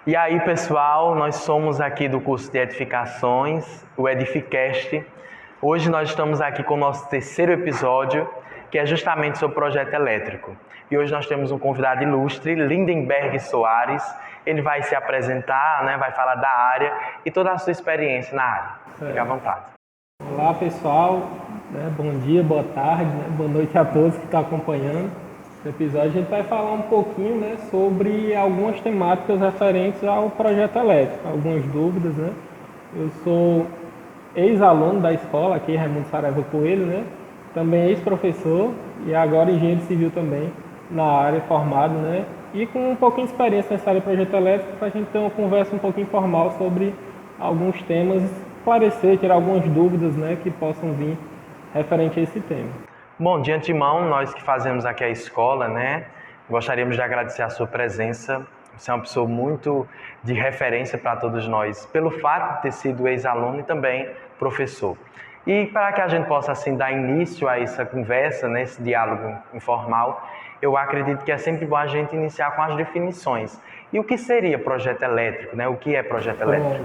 E aí, pessoal, nós somos aqui do curso de Edificações, o Edificast. Hoje nós estamos aqui com o nosso terceiro episódio, que é justamente sobre o projeto elétrico. E hoje nós temos um convidado ilustre, Lindenberg Soares. Ele vai se apresentar, vai falar da área e toda a sua experiência na área. Fique à vontade. Olá, pessoal. Bom dia, boa tarde, boa noite a todos que estão acompanhando. No episódio a gente vai falar um pouquinho sobre algumas temáticas referentes ao projeto elétrico, algumas dúvidas. Eu sou ex-aluno da escola aqui, Raimundo Saraiva Coelho, também ex-professor e agora engenheiro civil também na área, formado, e com um pouquinho de experiência nessa área de projeto elétrico para a gente ter uma conversa um pouquinho informal sobre alguns temas, esclarecer, tirar algumas dúvidas que possam vir referente a esse tema. Bom, de antemão, nós que fazemos aqui a escola, gostaríamos de agradecer a sua presença. Você é uma pessoa muito de referência para todos nós, pelo fato de ter sido ex-aluno e também professor. E para que a gente possa, assim, dar início a essa conversa, esse diálogo informal, eu acredito que é sempre bom a gente iniciar com as definições. E o que seria projeto elétrico, O que é projeto elétrico?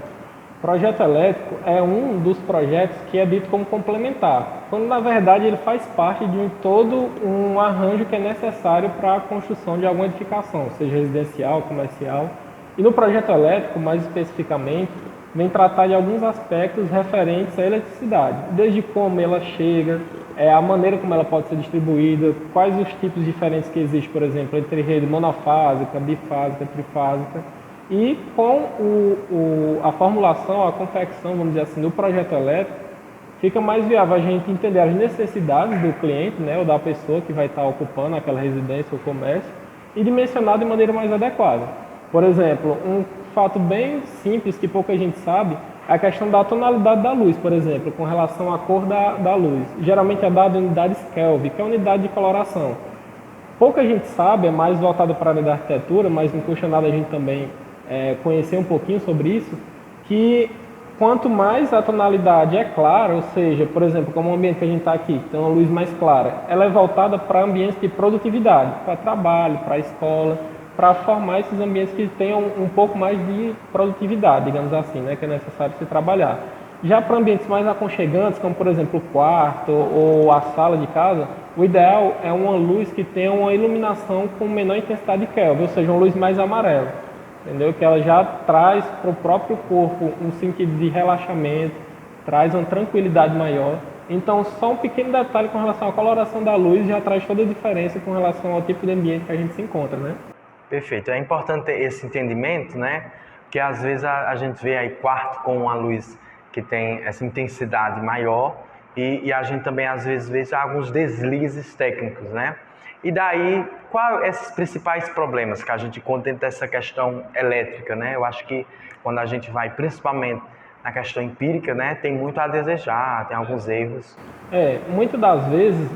Projeto elétrico é um dos projetos que é dito como complementar, quando na verdade ele faz parte de todo um arranjo que é necessário para a construção de alguma edificação, seja residencial, comercial. E no projeto elétrico, mais especificamente, vem tratar de alguns aspectos referentes à eletricidade, desde como ela chega, a maneira como ela pode ser distribuída, quais os tipos diferentes que existem, por exemplo, entre rede monofásica, bifásica, trifásica. E com a formulação, a confecção, vamos dizer assim, do projeto elétrico, fica mais viável a gente entender as necessidades do cliente, ou da pessoa que vai estar ocupando aquela residência ou comércio, e dimensionar de maneira mais adequada. Por exemplo, um fato bem simples que pouca gente sabe é a questão da tonalidade da luz, por exemplo, com relação à cor da luz. Geralmente é dada em unidades Kelvin, que é a unidade de coloração. Pouca gente sabe, é mais voltado para a área da arquitetura, mas não custa nada a gente também conhecer um pouquinho sobre isso, que quanto mais a tonalidade é clara, ou seja, por exemplo, como o ambiente que a gente está aqui, tem uma luz mais clara, ela é voltada para ambientes de produtividade, para trabalho, para escola, para formar esses ambientes que tenham um pouco mais de produtividade, digamos assim, que é necessário se trabalhar. Já para ambientes mais aconchegantes, como por exemplo o quarto ou a sala de casa, o ideal é uma luz que tenha uma iluminação com menor intensidade de Kelvin, ou seja, uma luz mais amarela. Entendeu? Que ela já traz para o próprio corpo um sentido de relaxamento, traz uma tranquilidade maior. Então, só um pequeno detalhe com relação à coloração da luz já traz toda a diferença com relação ao tipo de ambiente que a gente se encontra, Perfeito. É importante ter esse entendimento, Porque às vezes a gente vê aí quarto com uma luz que tem essa intensidade maior e a gente também às vezes vê alguns deslizes técnicos, E daí, quais esses principais problemas que a gente encontra dentro dessa questão elétrica, Eu acho que quando a gente vai principalmente na questão empírica, tem muito a desejar, tem alguns erros. Muitas das vezes,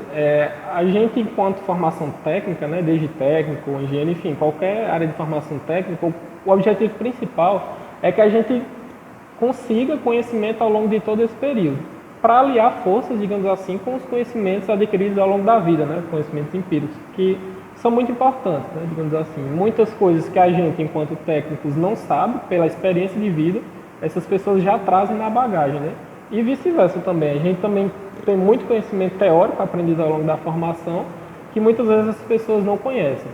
a gente enquanto formação técnica, desde técnico, engenheiro, enfim, qualquer área de formação técnica, o objetivo principal é que a gente consiga conhecimento ao longo de todo esse período, para aliar forças, digamos assim, com os conhecimentos adquiridos ao longo da vida, conhecimentos empíricos, que são muito importantes, digamos assim. Muitas coisas que a gente, enquanto técnicos, não sabe, pela experiência de vida, essas pessoas já trazem na bagagem, E vice-versa também. A gente também tem muito conhecimento teórico aprendido ao longo da formação, que muitas vezes as pessoas não conhecem.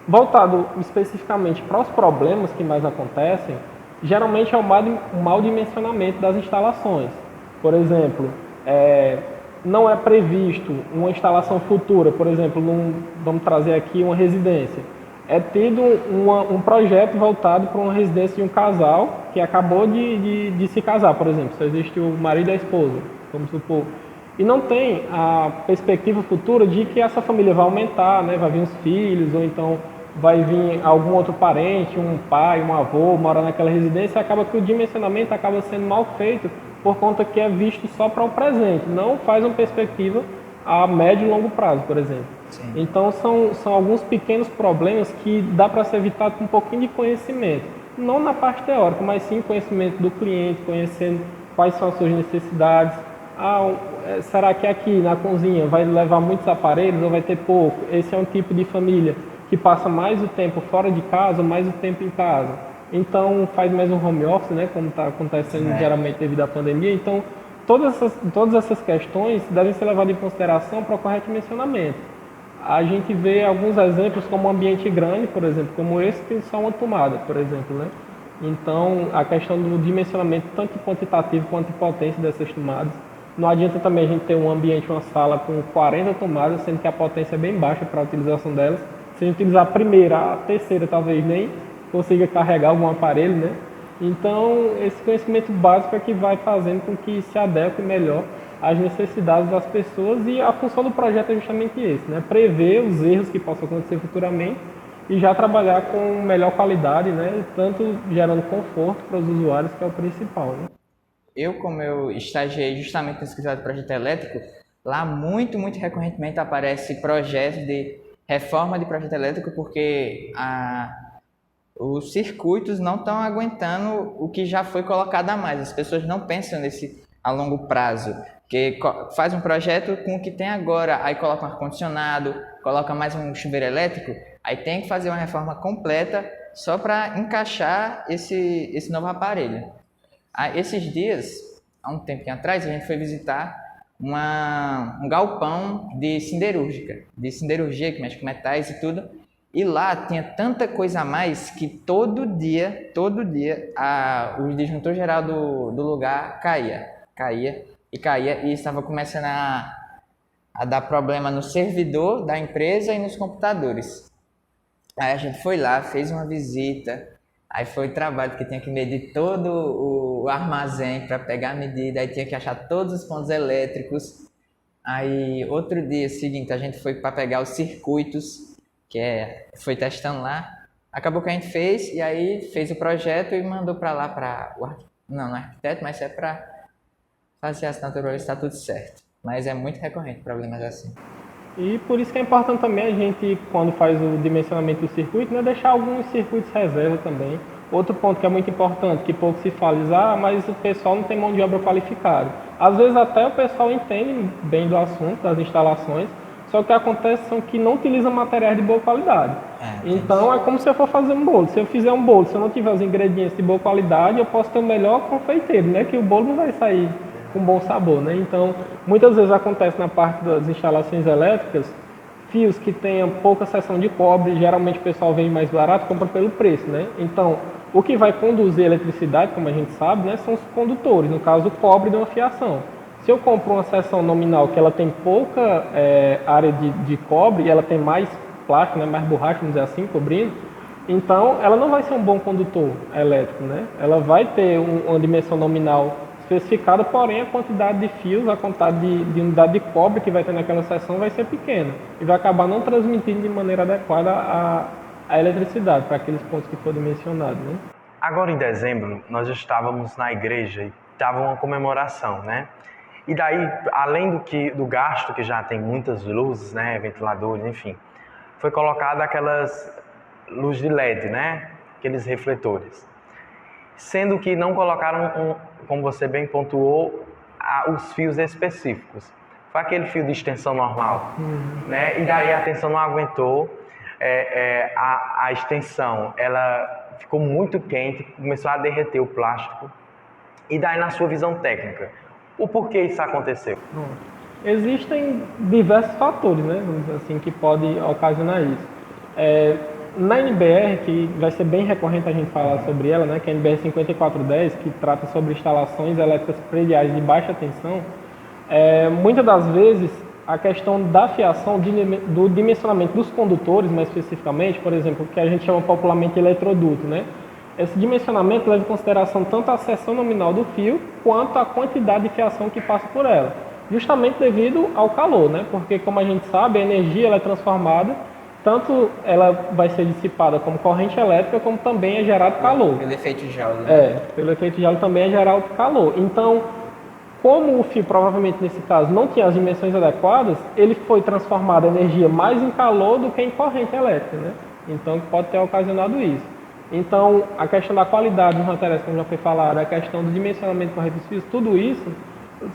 Voltado especificamente para os problemas que mais acontecem, geralmente é o mau dimensionamento das instalações. Por exemplo, não é previsto uma instalação futura, por exemplo, vamos trazer aqui uma residência. É tido um projeto voltado para uma residência de um casal que acabou de se casar, por exemplo. Só existe o marido e a esposa, vamos supor. E não tem a perspectiva futura de que essa família vai aumentar, vai vir os filhos, ou então vai vir algum outro parente, um pai, um avô, morar naquela residência, e acaba que o dimensionamento acaba sendo mal feito, por conta que é visto só para o presente, não faz uma perspectiva a médio e longo prazo, por exemplo. Sim. Então, são alguns pequenos problemas que dá para ser evitado com um pouquinho de conhecimento. Não na parte teórica, mas sim conhecimento do cliente, conhecendo quais são as suas necessidades. Será que aqui na cozinha vai levar muitos aparelhos ou vai ter pouco? Esse é um tipo de família que passa mais o tempo fora de casa ou mais o tempo em casa. então faz mais um home office, né, como está acontecendo geralmente devido à pandemia. Então, todas essas questões devem ser levadas em consideração para o correto dimensionamento. A gente vê alguns exemplos como um ambiente grande, por exemplo, como esse, que só uma tomada, por exemplo, né? Então, a questão do dimensionamento, tanto quantitativo quanto de potência dessas tomadas. Não adianta também a gente ter um ambiente, uma sala com 40 tomadas, sendo que a potência é bem baixa para a utilização delas. Se a gente utilizar a primeira, a terceira talvez nem consiga carregar algum aparelho, né? Então, esse conhecimento básico é que vai fazendo com que se adeque melhor às necessidades das pessoas, e a função do projeto é justamente esse, né? Prever os erros que possam acontecer futuramente e já trabalhar com melhor qualidade, né? Tanto gerando conforto para os usuários, que é o principal, né? Como eu estagiei justamente no escritório de projeto elétrico, lá muito recorrentemente aparece projetos de reforma de projeto elétrico, porque os circuitos não estão aguentando o que já foi colocado a mais. As pessoas não pensam nesse a longo prazo, que faz um projeto com o que tem agora, aí coloca um ar-condicionado, coloca mais um chuveiro elétrico, aí tem que fazer uma reforma completa só para encaixar esse novo aparelho. Esses dias, há um tempinho atrás, a gente foi visitar um galpão de siderurgia, que mexe com metais e tudo, e lá tinha tanta coisa a mais que todo dia, o disjuntor geral do lugar caía, e estava começando a dar problema no servidor da empresa e nos computadores. Aí a gente foi lá, fez uma visita, aí foi o trabalho que tinha que medir todo o armazém para pegar a medida, aí tinha que achar todos os pontos elétricos. Aí outro dia seguinte a gente foi para pegar os circuitos, foi testando lá. Acabou que a gente fez, e aí fez o projeto e mandou para lá não arquiteto, mas é para fazer a assinatura, está tudo certo. Mas é muito recorrente problemas assim. E por isso que é importante também a gente, quando faz o dimensionamento do circuito, né, deixar alguns circuitos reserva também. Outro ponto que é muito importante, que pouco se fala, mas o pessoal não tem mão de obra qualificada. Às vezes até o pessoal entende bem do assunto, das instalações, só que o que acontece são que não utiliza materiais de boa qualidade. Então é como se eu for fazer um bolo. Se eu fizer um bolo, se eu não tiver os ingredientes de boa qualidade, eu posso ter o melhor confeiteiro, né? Que o bolo não vai sair com bom sabor, né? Então, muitas vezes acontece na parte das instalações elétricas, fios que tenham pouca seção de cobre, geralmente o pessoal vende mais barato, compra pelo preço, né? Então, o que vai conduzir a eletricidade, como a gente sabe, né, são os condutores, no caso o cobre de uma fiação. Se eu compro uma seção nominal que ela tem pouca área de cobre, e ela tem mais plástico, né, mais borracha, vamos dizer assim, cobrindo, então ela não vai ser um bom condutor elétrico, né? Ela vai ter uma dimensão nominal especificada, porém a quantidade de fios, a quantidade de unidade de cobre que vai ter naquela seção vai ser pequena e vai acabar não transmitindo de maneira adequada a eletricidade para aqueles pontos que foram mencionados, né? Agora em dezembro nós estávamos na igreja e estava uma comemoração, né? E daí, além do gasto que já tem muitas luzes, né, ventiladores, enfim, foi colocada aquelas luzes de LED, né, aqueles refletores. Sendo que não colocaram, como você bem pontuou, os fios específicos. Foi aquele fio de extensão normal, né? E daí a tensão não aguentou, a extensão ela ficou muito quente, começou a derreter o plástico. E daí, na sua visão técnica, o porquê isso aconteceu? Existem diversos fatores, né, vamos dizer assim, que podem ocasionar isso. Na NBR, que vai ser bem recorrente a gente falar sobre ela, né, que é a NBR 5410, que trata sobre instalações elétricas prediais de baixa tensão, muitas das vezes a questão da fiação, do dimensionamento dos condutores, mais especificamente, por exemplo, que a gente chama popularmente eletroduto, né? Esse dimensionamento leva em consideração tanto a seção nominal do fio, quanto a quantidade de fiação que passa por ela, justamente devido ao calor, né? Porque, como a gente sabe, a energia ela é transformada, tanto ela vai ser dissipada como corrente elétrica, como também é gerado calor. Pelo efeito Joule. Né? Pelo efeito Joule também é gerado calor. Então, como o fio, provavelmente nesse caso, não tinha as dimensões adequadas, ele foi transformado a energia mais em calor do que em corrente elétrica, né? Então, pode ter ocasionado isso. Então, a questão da qualidade dos materiais, como já foi falado, a questão do dimensionamento correto dos fios, tudo isso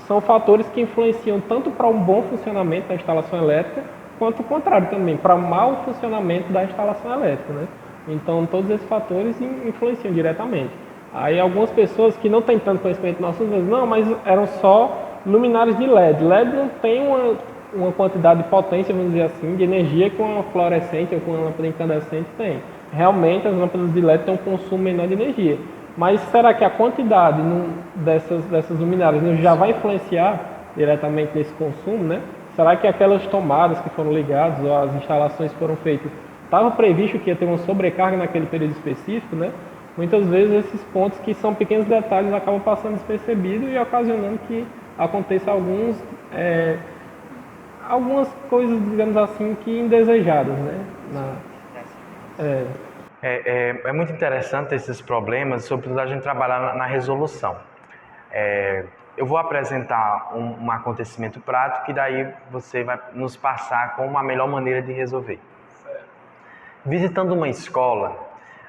são fatores que influenciam tanto para um bom funcionamento da instalação elétrica, quanto o contrário também, para mau funcionamento da instalação elétrica, né? Então, todos esses fatores influenciam diretamente. Aí, algumas pessoas que não têm tanto conhecimento no assunto dizem, não, mas eram só luminárias de LED. LED não tem uma quantidade de potência, vamos dizer assim, de energia que uma fluorescente ou com uma lâmpada incandescente tem. Realmente, as lâmpadas de LED têm um consumo menor de energia. Mas será que a quantidade dessas luminárias já vai influenciar diretamente nesse consumo, né? Será que aquelas tomadas que foram ligadas ou as instalações que foram feitas, estava previsto que ia ter uma sobrecarga naquele período específico, né? Muitas vezes esses pontos que são pequenos detalhes acabam passando despercebidos e ocasionando que aconteça algumas coisas, digamos assim, que indesejadas, né? É muito interessante esses problemas, sobretudo a gente trabalhar na resolução. Eu vou apresentar um acontecimento prático e daí você vai nos passar como a melhor maneira de resolver. Visitando uma escola,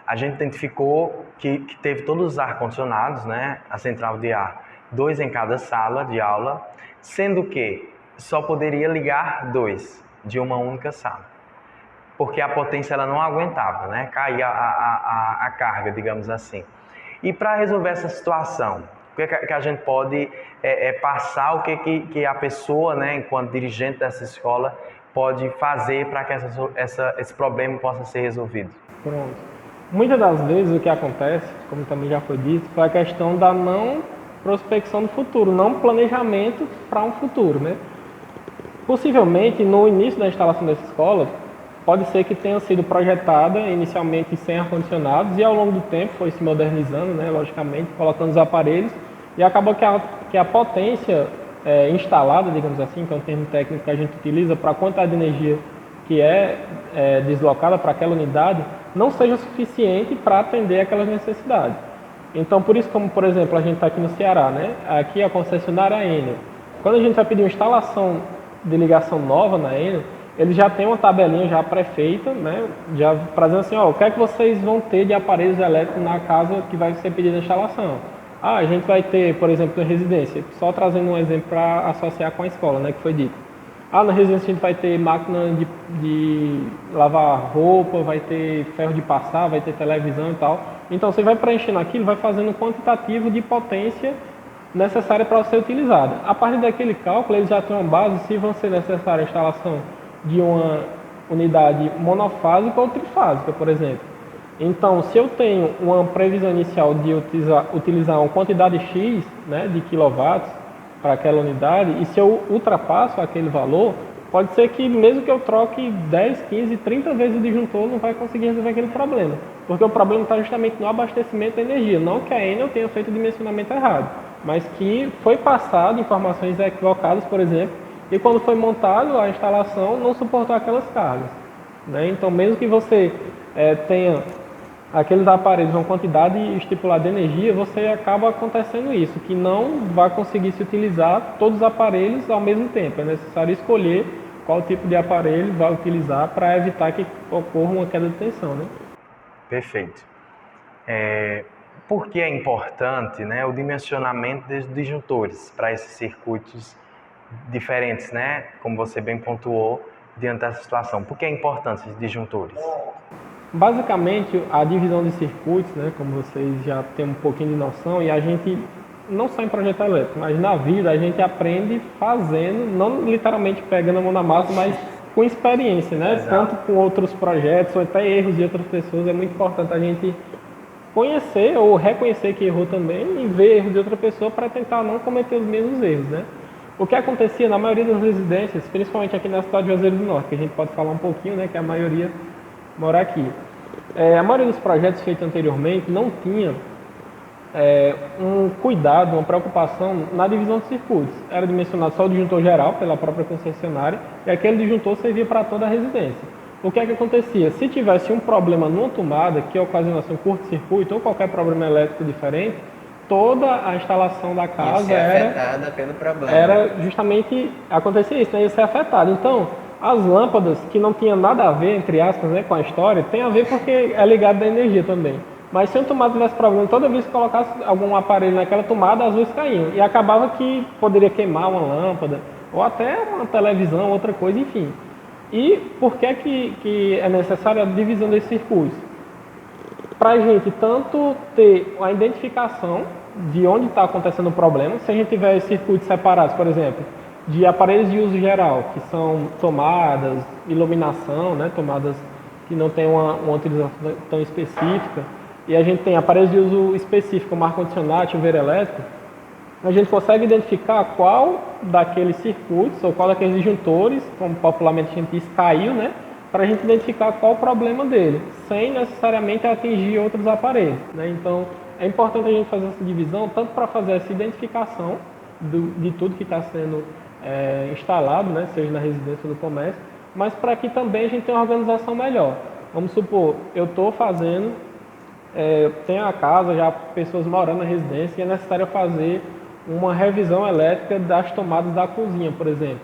a gente identificou que teve todos os ar-condicionados, né? A central de ar, 2 em cada sala de aula, sendo que só poderia ligar 2 de uma única sala, porque a potência ela não aguentava, né? Caía a carga, digamos assim. E para resolver essa situação, o que a gente pode passar, o que a pessoa, né, enquanto dirigente dessa escola, pode fazer para que esse problema possa ser resolvido? Pronto. Muitas das vezes o que acontece, como também já foi dito, foi a questão da não prospecção do futuro, não planejamento para um futuro, né? Possivelmente, no início da instalação dessa escola, pode ser que tenha sido projetada inicialmente sem ar-condicionados e ao longo do tempo foi se modernizando, né, logicamente, colocando os aparelhos e acabou que a potência instalada, digamos assim, que é um termo técnico que a gente utiliza para a quantidade de energia que é deslocada para aquela unidade, não seja suficiente para atender aquelas necessidades. Então, por isso, como por exemplo, a gente está aqui no Ceará, né? Aqui a concessionária é a Enel. Quando a gente vai pedir uma instalação de ligação nova na Enel, eles já têm uma tabelinha já pré-feita, né? Já trazendo assim, ó, o que é que vocês vão ter de aparelhos elétricos na casa que vai ser pedida a instalação? A gente vai ter, por exemplo, na residência, só trazendo um exemplo para associar com a escola, né, que foi dito. Na residência a gente vai ter máquina de lavar roupa, vai ter ferro de passar, vai ter televisão e tal. Então você vai preenchendo aquilo, vai fazendo um quantitativo de potência necessária para ser utilizada. A partir daquele cálculo, eles já têm uma base se vão ser necessária a instalação de uma unidade monofásica ou trifásica, por exemplo. Então, se eu tenho uma previsão inicial de utilizar uma quantidade X, né, de quilowatts para aquela unidade, e se eu ultrapasso aquele valor, pode ser que mesmo que eu troque 10, 15, 30 vezes o disjuntor, não vai conseguir resolver aquele problema. Porque o problema está justamente no abastecimento da energia. Não que a Enel tenha feito o dimensionamento errado, mas que foi passado informações equivocadas, por exemplo, e quando foi montado a instalação não suportou aquelas cargas, né? Então, mesmo que você tenha aqueles aparelhos uma quantidade estipulada de energia, você acaba acontecendo isso, que não vai conseguir se utilizar todos os aparelhos ao mesmo tempo. É necessário escolher qual tipo de aparelho vai utilizar para evitar que ocorra uma queda de tensão, né? Perfeito. Por que é importante, né, o dimensionamento dos disjuntores para esses circuitos diferentes, né? Como você bem pontuou, diante dessa situação. Por que é importante esses disjuntores? Basicamente, a divisão de circuitos, né, como vocês já têm um pouquinho de noção, e a gente, não só em projeto elétrico, mas na vida, a gente aprende fazendo, não literalmente pegando a mão na massa, mas com experiência, né? Exato. Tanto com outros projetos, ou até erros de outras pessoas, é muito importante a gente conhecer ou reconhecer que errou também e ver erros de outra pessoa para tentar não cometer os mesmos erros, né? O que acontecia na maioria das residências, principalmente aqui na cidade de Juazeiro do Norte, que a gente pode falar um pouquinho, né, que a maioria mora aqui. A maioria dos projetos feitos anteriormente não tinha um cuidado, uma preocupação na divisão de circuitos. Era dimensionado só o disjuntor geral pela própria concessionária e aquele disjuntor servia para toda a residência. O que é que acontecia? Se tivesse um problema numa tomada que ocasionasse um curto-circuito ou qualquer problema elétrico diferente, toda a instalação da casa afetada pelo problema. Era justamente acontecia isso, né? Ia ser afetado. Então, as lâmpadas, que não tinha nada a ver, entre aspas, né, com a história, tem a ver porque é ligado da energia também. Mas se a tomada tivesse problema, toda vez que colocasse algum aparelho naquela tomada, as luzes caíam. E acabava que poderia queimar uma lâmpada, ou até uma televisão, outra coisa, enfim. E por que é necessária a divisão desses circuitos? para a gente tanto ter a identificação de onde está acontecendo o problema, se a gente tiver circuitos separados, por exemplo, de aparelhos de uso geral, que são tomadas, iluminação, né, tomadas que não tem uma utilização tão específica, e a gente tem aparelhos de uso específico, como ar-condicionado, chuveiro elétrico, a gente consegue identificar qual daqueles circuitos ou qual daqueles disjuntores, como popularmente a gente diz, caiu, né, para a gente identificar qual o problema dele, sem necessariamente atingir outros aparelhos, né? Então, é importante a gente fazer essa divisão, tanto para fazer essa identificação de tudo que está sendo instalado, né, seja na residência ou no comércio, mas para que também a gente tenha uma organização melhor. Vamos supor, eu estou fazendo, tenho a casa, já pessoas morando na residência, e é necessário fazer uma revisão elétrica das tomadas da cozinha, por exemplo.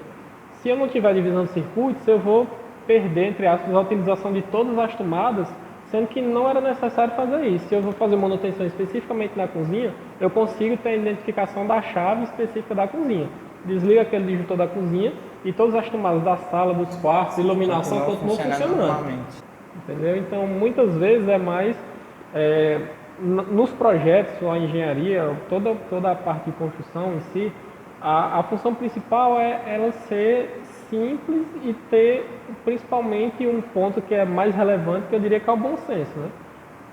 Se eu não tiver divisão de circuitos, eu vou perder, entre aspas, a utilização de todas as tomadas, sendo que não era necessário fazer isso. Se eu vou fazer manutenção especificamente na cozinha, eu consigo ter a identificação da chave específica da cozinha. Desliga aquele disjuntor da cozinha e todas as tomadas da sala, dos quartos, iluminação, continuam funcionando. Entendeu? Então, muitas vezes é mais... nos projetos, ou a engenharia, toda a parte de construção em si, a função principal é ela ser simples e ter principalmente um ponto que é mais relevante, que eu diria que é o bom senso, né?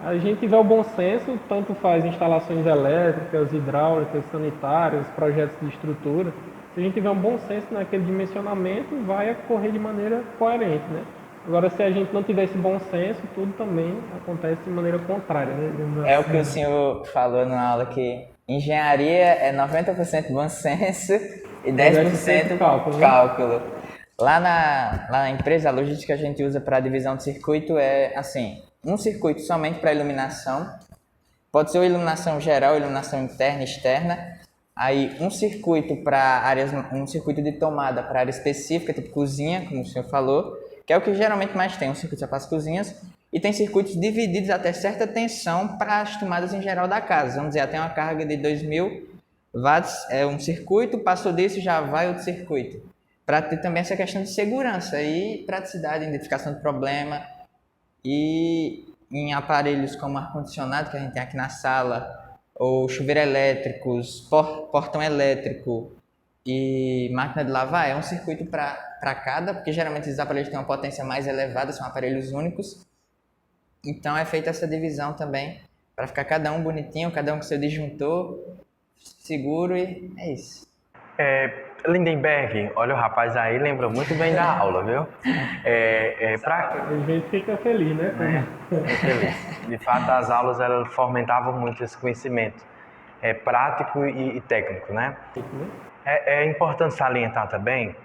A gente tiver o bom senso, tanto faz instalações elétricas, hidráulicas, sanitárias, projetos de estrutura. Se a gente tiver um bom senso naquele dimensionamento, vai ocorrer de maneira coerente, né? Agora, se a gente não tiver esse bom senso, tudo também acontece de maneira contrária, né? É o que o senhor falou na aula, que engenharia é 90% bom senso e 10% cálculo. Lá na empresa, a logística que a gente usa para a divisão de circuito é assim, um circuito somente para iluminação, pode ser uma iluminação geral, iluminação interna e externa, aí um circuito um circuito de tomada para área específica, tipo cozinha, como o senhor falou, que é o que geralmente mais tem, um circuito só para as cozinhas, e tem circuitos divididos até certa tensão para as tomadas em geral da casa. Vamos dizer, até uma carga de 2.000 watts, é um circuito, passou disso já vai outro circuito. Para ter também essa questão de segurança e praticidade, identificação de problema. E em aparelhos como ar-condicionado, que a gente tem aqui na sala, ou chuveiro elétricos, portão elétrico e máquina de lavar, é um circuito para cada, porque geralmente esses aparelhos têm uma potência mais elevada, são aparelhos únicos. Então é feita essa divisão também, para ficar cada um bonitinho, cada um com seu disjuntor, seguro, e é isso. Lindenberg, olha, o rapaz aí lembra muito bem da aula, viu? A gente fica feliz, né? Feliz. De fato, as aulas elas fomentavam muito esse conhecimento prático e técnico, né? É importante salientar também,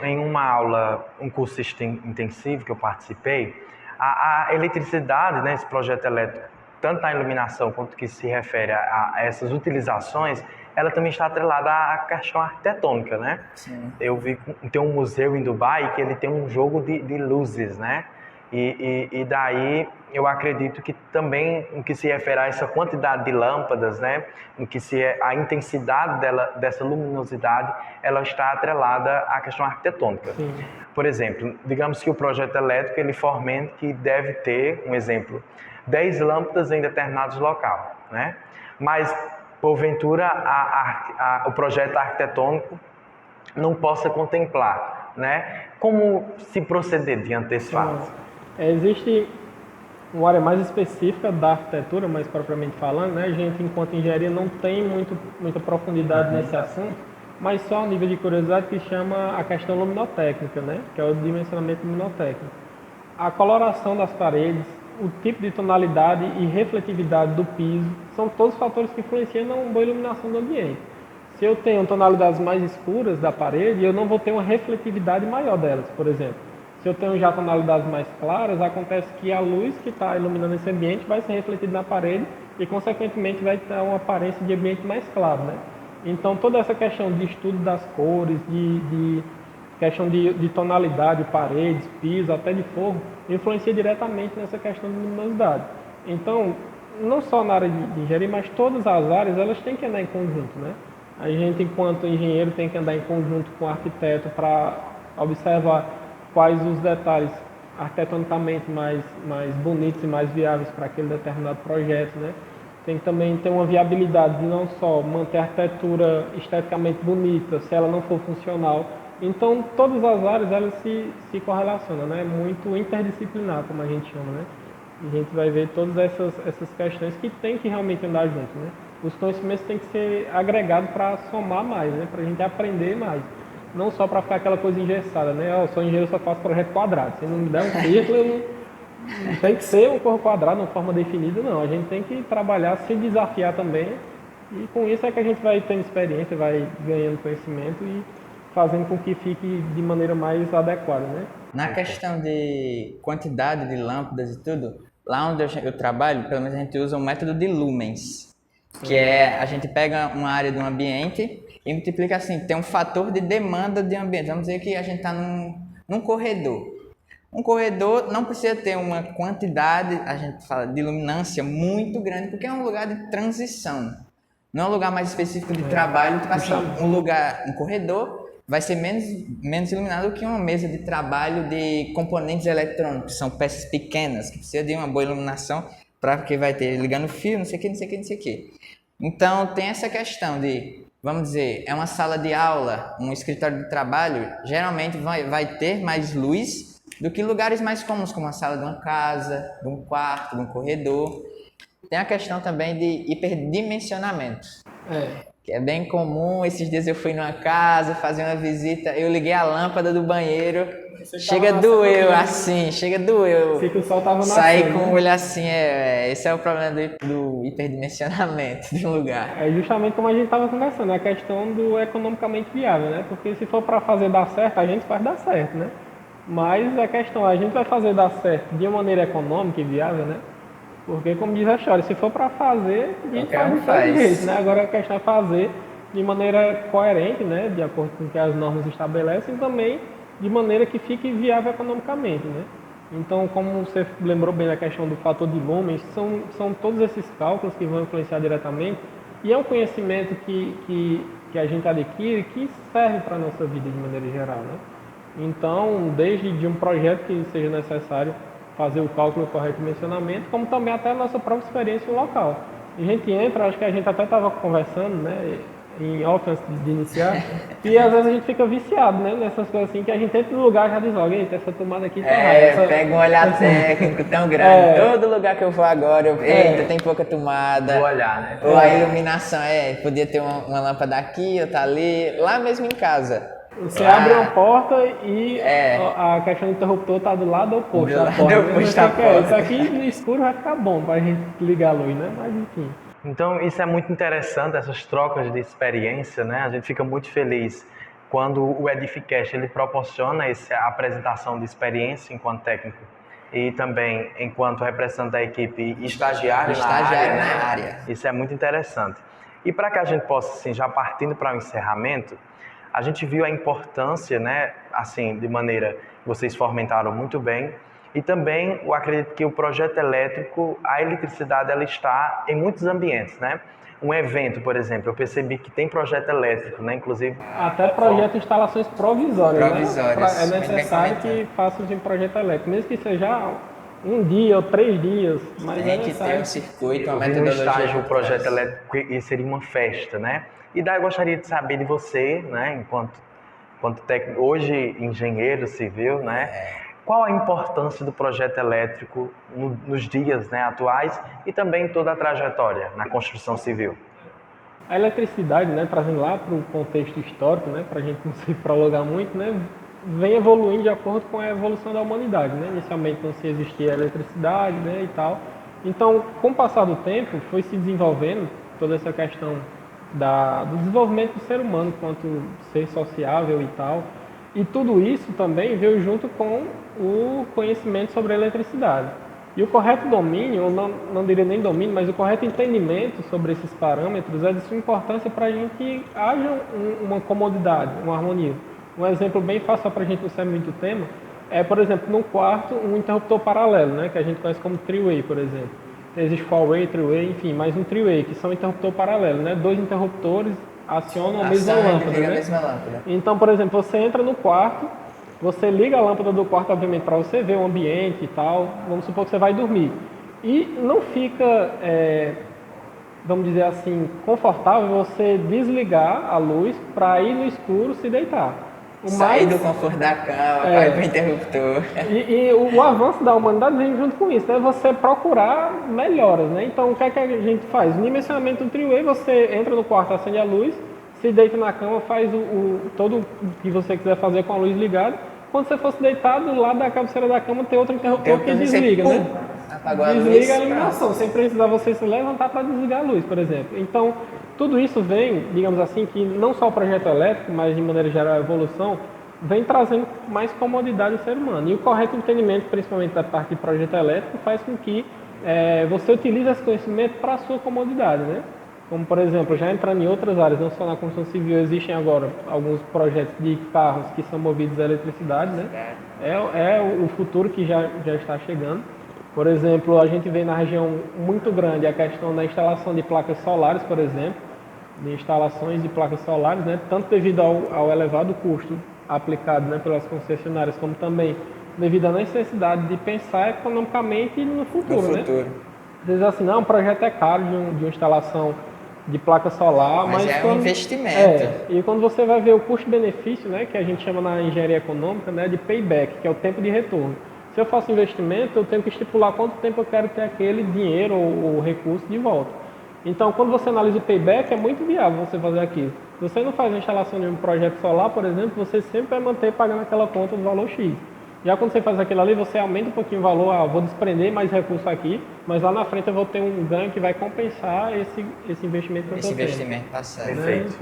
em uma aula, um curso intensivo que eu participei, a eletricidade, né, esse projeto elétrico, tanto na iluminação quanto que se refere a essas utilizações, ela também está atrelada à questão arquitetônica, né? Sim. Eu vi, tem um museu em Dubai que ele tem um jogo de luzes, né? E daí eu acredito que também, no que se refere a essa quantidade de lâmpadas, né? No que a intensidade dessa luminosidade, ela está atrelada à questão arquitetônica. Sim. Por exemplo, digamos que o projeto elétrico ele fomenta que deve ter, um exemplo, 10 lâmpadas em determinados locais, né? Mas porventura o projeto arquitetônico não possa contemplar, né? Como se proceder diante desse fato? Existe uma área mais específica da arquitetura, mais propriamente falando, né? A gente, enquanto engenharia, não tem muita profundidade nesse assunto, mas só a nível de curiosidade que chama a questão luminotécnica, né? Que é o dimensionamento luminotécnico. A coloração das paredes, o tipo de tonalidade e refletividade do piso, são todos fatores que influenciam na boa iluminação do ambiente. Se eu tenho tonalidades mais escuras da parede, eu não vou ter uma refletividade maior delas, por exemplo. Se eu tenho já tonalidades mais claras, acontece que a luz que está iluminando esse ambiente vai ser refletida na parede e, consequentemente, vai ter uma aparência de ambiente mais claro, né? Então, toda essa questão de estudo das cores, questão de tonalidade, paredes, piso, até de forro, influencia diretamente nessa questão de luminosidade. Então, não só na área de engenharia, mas todas as áreas, elas têm que andar em conjunto, né? A gente, enquanto engenheiro, tem que andar em conjunto com o arquiteto para observar quais os detalhes arquitetonicamente mais bonitos e mais viáveis para aquele determinado projeto, né? Tem que também ter uma viabilidade de não só manter a arquitetura esteticamente bonita, se ela não for funcional. Então, todas as áreas elas se correlacionam, né? Muito interdisciplinar, como a gente chama, né? E a gente vai ver todas essas questões que tem que realmente andar junto, né? Os conhecimentos têm que ser agregados para somar mais, né? Para a gente aprender mais. Não só para ficar aquela coisa engessada, né? Eu sou engenheiro, só faço projeto quadrado. Se não me der um círculo, não tem que ser um corpo quadrado, uma forma definida, não. A gente tem que trabalhar, se desafiar também. E com isso é que a gente vai tendo experiência, vai ganhando conhecimento e fazendo com que fique de maneira mais adequada, né? Na questão de quantidade de lâmpadas e tudo, lá onde eu trabalho, pelo menos a gente usa o método de lumens, que é a gente pega uma área do ambiente e multiplica assim, tem um fator de demanda de ambiente. Vamos dizer que a gente está num corredor. Um corredor não precisa ter uma quantidade, a gente fala, de luminância muito grande, porque é um lugar de transição. Não é um lugar mais específico de trabalho, tipo assim, um corredor vai ser menos iluminado que uma mesa de trabalho de componentes eletrônicos, que são peças pequenas, que precisa de uma boa iluminação, para que vai ter ligando fio, não sei o que, não sei o que, não sei o que. Então, tem essa questão de, vamos dizer, é uma sala de aula, um escritório de trabalho, geralmente vai ter mais luz do que lugares mais comuns, como a sala de uma casa, de um quarto, de um corredor. Tem a questão também de hiperdimensionamento. Que é bem comum. Esses dias eu fui numa casa, fazer uma visita, eu liguei a lâmpada do banheiro, chega doeu assim, chega doeu. Se que o sol tava sair com o olho assim, esse é o problema do hiperdimensionamento de um lugar. É justamente como a gente estava conversando, a questão do economicamente viável, né? Porque se for para fazer dar certo, a gente faz dar certo, né? Mas a questão, a gente vai fazer dar certo de uma maneira econômica e viável, né? Porque, como diz a história, se for para fazer, a gente faz de todo jeito, né? Agora a questão é fazer de maneira coerente, né? De acordo com o que as normas estabelecem, e também de maneira que fique viável economicamente, né? Então, como você lembrou bem da questão do fator de lumens, são todos esses cálculos que vão influenciar diretamente, e é um conhecimento que a gente adquire que serve para a nossa vida de maneira geral, né? Então, desde de um projeto que seja necessário fazer o cálculo correto de dimensionamento, como também até a nossa própria experiência no local. A gente entra, acho que a gente até estava conversando, né, em off antes de iniciar, e às vezes a gente fica viciado, né, nessas coisas assim, que a gente entra no lugar e já diz logo, eita, essa tomada aqui tá errada. Pega um olhar técnico tão grande, todo lugar que eu vou agora, eita, tem pouca tomada. Vou olhar, né? Ou a iluminação, podia ter uma lâmpada aqui, outra ali, lá mesmo em casa. Você abre uma porta e a questão do interruptor está do lado oposto da porta. Isso aqui no escuro vai ficar bom para a gente ligar a luz, né? Mas enfim. Então, isso é muito interessante, essas trocas de experiência, né? A gente fica muito feliz quando o Edificast ele proporciona essa apresentação de experiência enquanto técnico e também enquanto representante da equipe estagiário na área. Isso é muito interessante. E para que a gente possa, assim, já partindo para o encerramento, a gente viu a importância, né, assim, de maneira que vocês fomentaram muito bem, e também eu acredito que o projeto elétrico, a eletricidade, ela está em muitos ambientes, né? Um evento, por exemplo, eu percebi que tem projeto elétrico, né, inclusive... Até projeto de instalações provisórias, né? É necessário que façam de projeto elétrico, mesmo que seja um dia ou 3 dias, mas tem que ter um circuito, uma metodologia. metodologia. No estágio, o projeto elétrico e seria uma festa, né? E daí eu gostaria de saber de você, né, enquanto técnico, hoje engenheiro civil, né? Qual a importância do projeto elétrico nos dias, né, atuais e também toda a trajetória na construção civil? A eletricidade, né, trazendo lá para o contexto histórico, né, para a gente não se prolongar muito, né, vem evoluindo de acordo com a evolução da humanidade, né? Inicialmente não se existia eletricidade, né, e tal. Então, com o passar do tempo, foi se desenvolvendo toda essa questão do desenvolvimento do ser humano enquanto ser sociável e tal. E tudo isso também veio junto com o conhecimento sobre a eletricidade. E o correto domínio, ou não diria nem domínio, mas o correto entendimento sobre esses parâmetros é de sua importância para a gente que haja uma comodidade, uma harmonia. Um exemplo bem fácil para a gente não ser muito tema é, por exemplo, num quarto, um interruptor paralelo, né, que a gente conhece como three-way, por exemplo. Existe four-way, three-way, enfim, mais um three-way, que são interruptor paralelo, né? 2 interruptores acionam a mesma lâmpada, né? A mesma lâmpada. Então, por exemplo, você entra no quarto Você liga a lâmpada do quarto, obviamente, para você ver o ambiente e tal. Vamos supor que você vai dormir. E não fica, vamos dizer assim, confortável você desligar a luz para ir no escuro se deitar. Sair do conforto da cama, para ir pro interruptor. E o avanço da humanidade vem junto com isso, né? Você procurar melhoras, né? Então, o que é que a gente faz? No dimensionamento do three-way, você entra no quarto, acende a luz, se deita na cama, faz todo o que você quiser fazer com a luz ligada. Quando você fosse deitado, do lado da cabeceira da cama tem outro interruptor que desliga, né? Apagou a luz. Desliga a iluminação, sem precisar você se levantar para desligar a luz, por exemplo. Então, tudo isso vem, digamos assim, que não só o projeto elétrico, mas de maneira geral a evolução, vem trazendo mais comodidade ao ser humano. E o correto entendimento, principalmente da parte de projeto elétrico, faz com que você utilize esse conhecimento para a sua comodidade, né? Como, por exemplo, já entrando em outras áreas, não só na construção civil, existem agora alguns projetos de carros que são movidos a eletricidade, né? É o futuro que já está chegando. Por exemplo, a gente vê na região muito grande a questão da instalação de placas solares, por exemplo, de instalações de placas solares, né? Tanto devido ao elevado custo aplicado, né, pelas concessionárias, como também devido à necessidade de pensar economicamente no futuro, né? Às vezes assim, não, o projeto é caro de uma instalação de placa solar, mas é um investimento. E quando você vai ver o custo-benefício, né, que a gente chama na engenharia econômica, né, de payback, que é o tempo de retorno. Se eu faço investimento, eu tenho que estipular quanto tempo eu quero ter aquele dinheiro ou recurso de volta. Então, quando você analisa o payback, é muito viável você fazer aquilo. Se você não faz a instalação de um projeto solar, por exemplo, você sempre vai manter pagando aquela conta do valor X. Já quando você faz aquilo ali, você aumenta um pouquinho o valor, vou desprender mais recurso aqui, mas lá na frente eu vou ter um ganho que vai compensar esse investimento que eu estou tendo. Esse investimento está certo. Perfeito.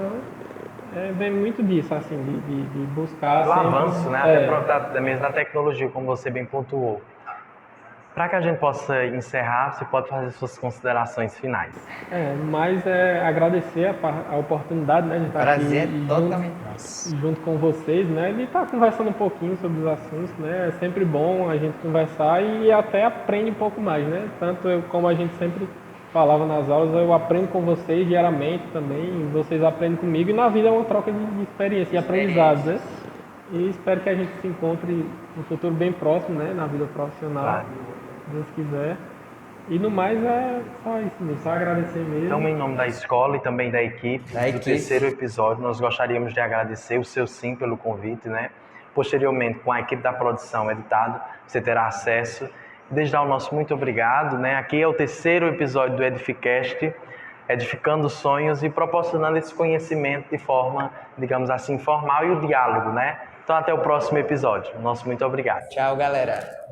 Então, vem muito disso, assim, de buscar... O avanço, né? Até mesmo da tecnologia, como você bem pontuou. Para que a gente possa encerrar, você pode fazer suas considerações finais. Mas agradecer a oportunidade, né, de estar prazer aqui totalmente nosso. Junto com vocês, né, de estar conversando um pouquinho sobre os assuntos, né, é sempre bom a gente conversar e até aprende um pouco mais, né, tanto como a gente sempre falava nas aulas, eu aprendo com vocês diariamente também, vocês aprendem comigo e na vida é uma troca de experiência, de aprendizados, né, e espero que a gente se encontre no futuro bem próximo, né, na vida profissional. Claro. Se Deus quiser. E no mais é só isso mesmo, só agradecer mesmo. Então, em nome da escola e também da equipe do terceiro episódio, nós gostaríamos de agradecer o seu sim pelo convite, né? Posteriormente, com a equipe da produção editado, você terá acesso. Desde já o nosso muito obrigado, né? Aqui é o terceiro episódio do Edificast, edificando sonhos e proporcionando esse conhecimento de forma, digamos assim, formal e o diálogo, né? Então, até o próximo episódio. Nosso muito obrigado. Tchau, galera.